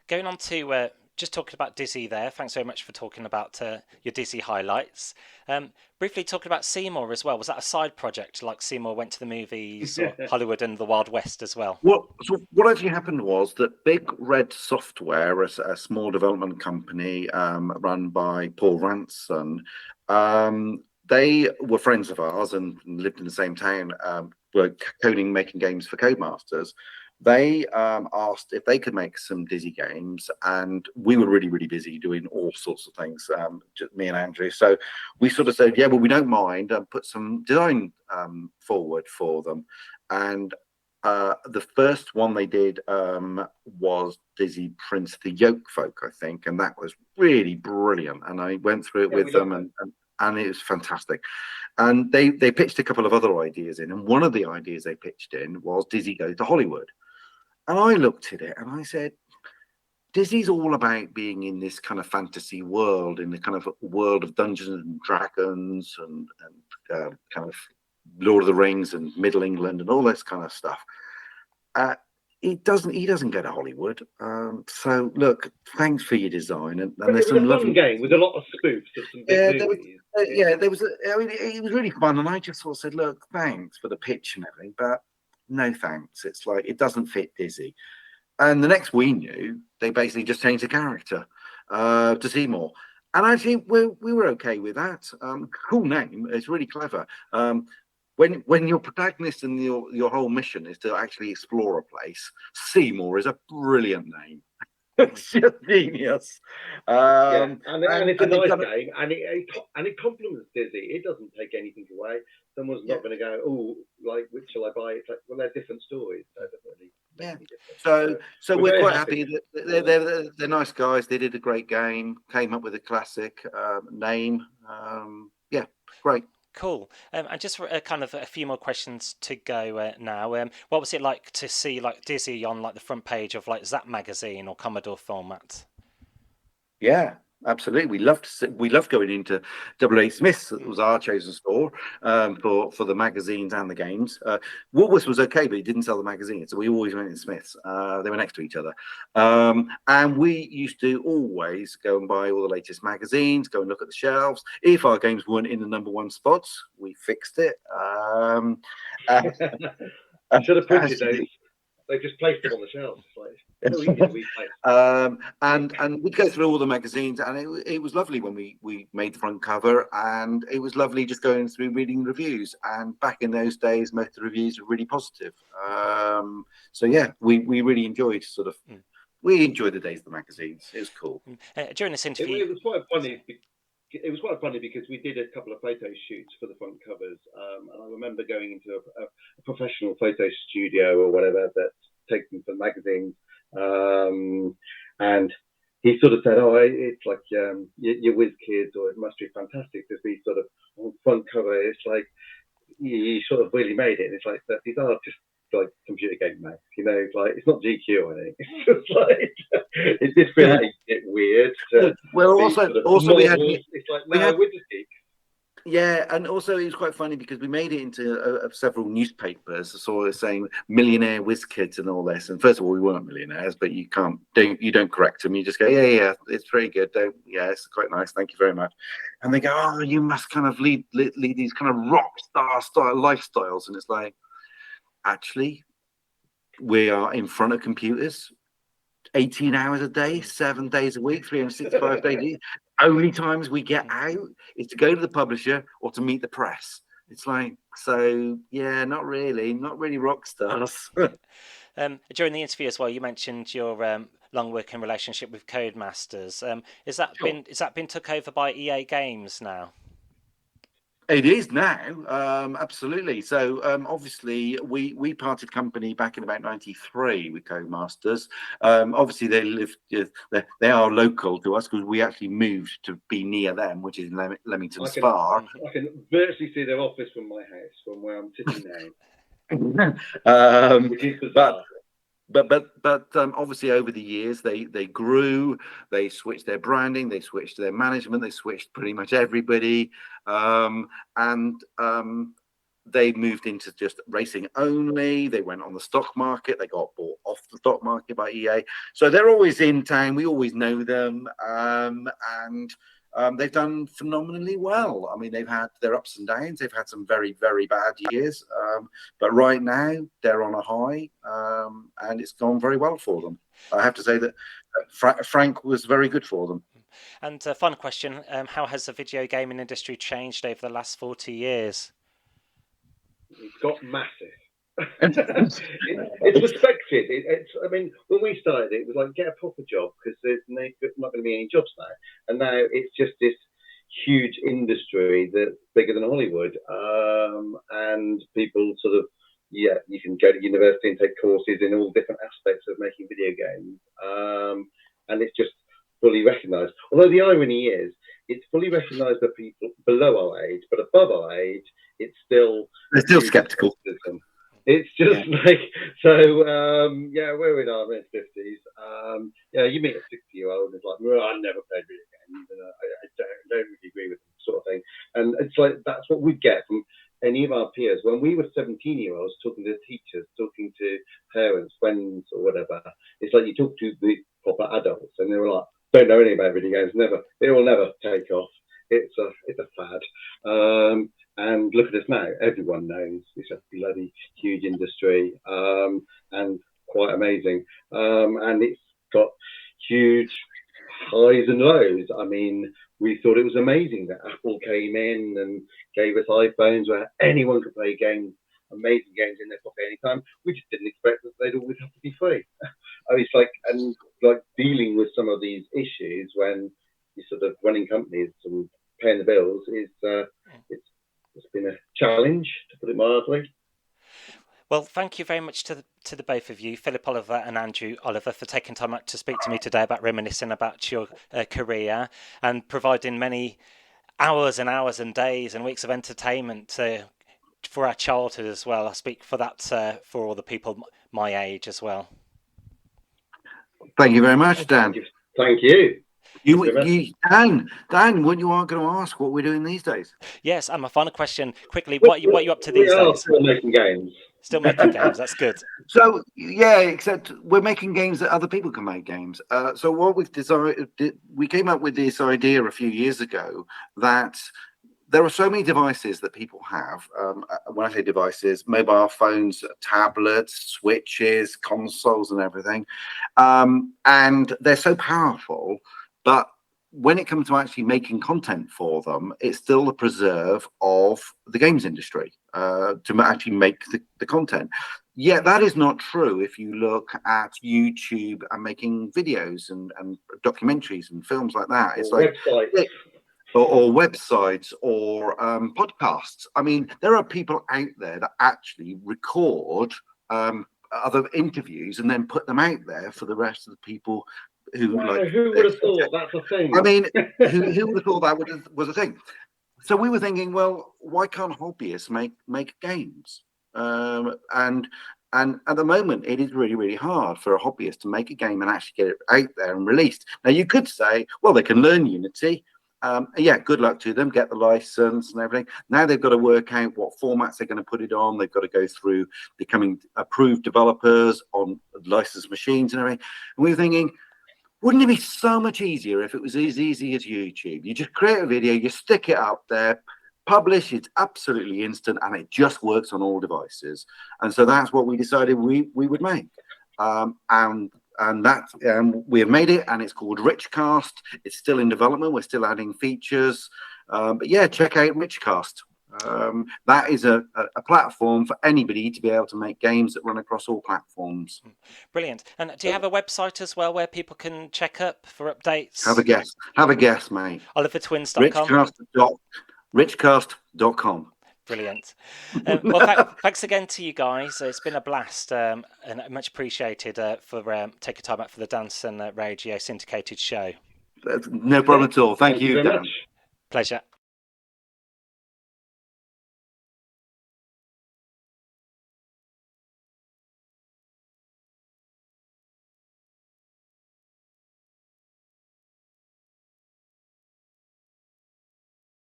Going on to just talking about Dizzy there. Thanks very much for talking about your Dizzy highlights. Briefly talking about Seymour as well. Was that a side project like Seymour went to the movies or Hollywood and the Wild West as well? What actually happened was that Big Red Software, a small development company run by Paul Ranson, they were friends of ours and lived in the same town. Were coding, making games for Codemasters. They asked if they could make some Dizzy games, and we were really, really busy doing all sorts of things, just me and Andrew. So we sort of said, yeah, well, we don't mind, and put some design forward for them. And the first one they did was Dizzy Prince the Yoke Folk, I think, and that was really brilliant. And I went through it with them, and it was fantastic. And they pitched a couple of other ideas in, and one of the ideas they pitched in was Dizzy Goes to Hollywood. And I looked at it and I said, Dizzy's all about being in this kind of fantasy world, in the kind of world of Dungeons and Dragons and kind of Lord of the Rings and Middle England and all this kind of stuff. He doesn't go to Hollywood. So look, thanks for your design. And there's some lovely game with a lot of spoofs of some big movies. There was. I mean, it was really fun, and I just sort of said, "Look, thanks for the pitch and everything, but no thanks. It's like it doesn't fit Dizzy." And the next we knew, they basically just changed the character to Seymour. And actually, we were okay with that. Cool name. It's really clever. When your protagonist and your whole mission is to actually explore a place, Seymour is a brilliant name. It's just genius. And it's a nice game, and it complements Dizzy. It doesn't take anything away. Someone's not going to go, oh, like, which shall I buy? It's like, well, they're different stories. So so we're quite happy that they're nice guys. They did a great game, came up with a classic name. Great. Cool. And just for, kind of a few more questions to go now. What was it like to see like Dizzy on like the front page of like Zzap magazine or Commodore format? Yeah, absolutely. We loved going into WH Smith's. It was our chosen store for the magazines and the games. Woolworths was okay, but he didn't sell the magazines, so we always went in Smith's. They were next to each other, and we used to always go and buy all the latest magazines, go and look at the shelves. If our games weren't in the number one spots, we fixed it. I should have printed those. They just placed them on the shelves. And we'd go through all the magazines, and it was lovely when we made the front cover, and it was lovely just going through reading reviews. And back in those days, most of the reviews were really positive. So yeah, we really enjoyed we enjoyed the days of the magazines. It was cool. During this interview, it was quite funny. It was quite funny because we did a couple of photo shoots for the front covers, and I remember going into a professional photo studio or whatever that's taken some magazines, and he sort of said, "Oh, it's like your whiz kids, or it must be fantastic to be sort of on front cover. It's like you sort of really made it. And it's like that these are just like computer game mags, like it's not GQ, I think. It's just like it's just really weird. Also we had it's like no, we're just geeks. Yeah, and also it was quite funny because we made it into several newspapers, sort of saying millionaire whiz kids and all this. And first of all, we weren't millionaires, but you don't correct them. You just go, yeah, it's very good. It's quite nice. Thank you very much. And they go, oh, you must kind of lead these kind of rock star style lifestyles. And it's like, actually, we are in front of computers 18 hours a day, 7 days a week, 365 days a year. Only times we get out is to go to the publisher or to meet the press. It's like, so yeah, not really rock stars. During the interview as well, you mentioned your long working relationship with Codemasters. Is that been took over by EA Games now? It is now, absolutely. So obviously we parted company back in about '93 with Codemasters. Obviously they are local to us because we actually moved to be near them, which is Leamington Spa. I can virtually see their office from my house, from where I'm sitting now. Which is bizarre. But obviously over the years they grew, they switched their branding, they switched their management, they switched pretty much everybody, and they moved into just racing only. They went on the stock market. They got bought off the stock market by EA. So they're always in town. We always know them. And they've done phenomenally well. I mean, they've had their ups and downs. They've had some very, very bad years. But right now, they're on a high. And it's gone very well for them. I have to say that Frank was very good for them. And final question, how has the video gaming industry changed over the last 40 years? It's got massive. It's respected. I mean, when we started, it was like, get a proper job, because there's not going to be any jobs now. And now it's just this huge industry that's bigger than Hollywood. And people sort of, you can go to university and take courses in all different aspects of making video games. And it's just fully recognised. Although the irony is, it's fully recognised by people below our age, but above our age, they're still sceptical. It's just like, so, we're in our mid-50s. You meet a 60-year-old and it's like, well, I never played video games, and I don't really agree with them, sort of thing. And it's like, that's what we get from any of our peers. When we were 17-year-olds talking to teachers, talking to parents, friends, or whatever, it's like you talk to the proper adults, and they were like, don't know anything about video games, it will never take off. It's a fad. And look at us now. Everyone knows it's a bloody huge industry, and quite amazing. And it's got huge highs and lows. I mean, we thought it was amazing that Apple came in and gave us iPhones where anyone could play games, amazing games in their pocket anytime. We just didn't expect that they'd always have to be free. It's like, and like dealing with some of these issues when you're sort of running companies and paying the bills is it's been a challenge, to put it mildly. Well, thank you very much to the both of you, Philip Oliver and Andrew Oliver, for taking time out to speak to me today about reminiscing about your career and providing many hours and hours and days and weeks of entertainment for our childhood as well. I speak for that for all the people my age as well. Thank you very much, Dan. Thank you. Dan, what you are going to ask what we're doing these days? Yes, and my final question, quickly, what are you up to these days? Still making games. Still making games, that's good. So, except we're making games that other people can make games. So what we've decided, we came up with this idea a few years ago that there are so many devices that people have. When I say devices, mobile phones, tablets, switches, consoles, and everything. And they're so powerful, but when it comes to actually making content for them, it's still the preserve of the games industry to actually make the content. Yet that is not true if you look at YouTube and making videos and documentaries and films like that. It's like websites. Or websites or podcasts. I mean, there are people out there that actually record other interviews and then put them out there for the rest of the people who who would have thought that's a thing? I mean, who would have thought that was a thing? So we were thinking, well, why can't hobbyists make games? And at the moment, it is really, really hard for a hobbyist to make a game and actually get it out there and released. Now, you could say, well, they can learn Unity. Good luck to them, get the license and everything. Now they've got to work out what formats they're going to put it on. They've got to go through becoming approved developers on licensed machines and everything. And we were thinking, wouldn't it be so much easier if it was as easy as YouTube? You just create a video, you stick it up there, publish, it's absolutely instant, and it just works on all devices. And so that's what we decided we would make. And we have made it, and it's called Richcast. It's still in development. We're still adding features. But yeah, check out Richcast. That is a platform for anybody to be able to make games that run across all platforms. Brilliant. And do you have a website as well where people can check up for updates? Have a guess, mate. OliverTwins.com. Richcast.com. Brilliant. Well, thanks again to you guys. It's been a blast and much appreciated for taking time out for the Dance and Radio syndicated show. No problem at all. Thank you, Dan. Much. Pleasure.